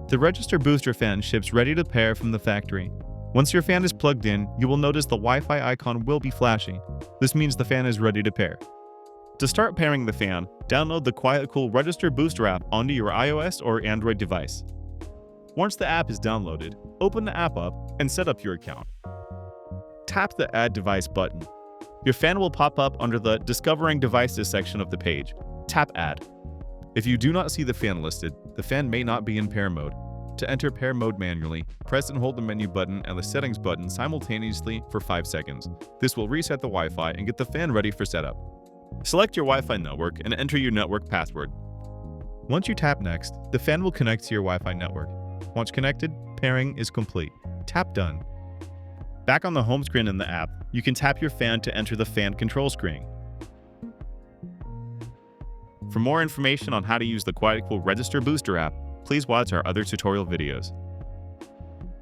The Register Booster Fan ships ready to pair from the factory. Once your fan is plugged in, you will notice the Wi-Fi icon will be flashing. This means the fan is ready to pair. To start pairing the fan, download the QuietCool Register Booster app onto your iOS or Android device. Once the app is downloaded, open the app up and set up your account. Tap the Add Device button. Your fan will pop up under the Discovering Devices section of the page. Tap Add. If you do not see the fan listed, the fan may not be in pair mode. To enter pair mode manually, press and hold the menu button and the settings button simultaneously for 5 seconds. This will reset the Wi-Fi and get the fan ready for setup. Select your Wi-Fi network and enter your network password. Once you tap Next, the fan will connect to your Wi-Fi network. Once connected, pairing is complete. Tap Done. Back on the home screen in the app, you can tap your fan to enter the fan control screen. For more information on how to use the QuietCool Register Booster app, please watch our other tutorial videos.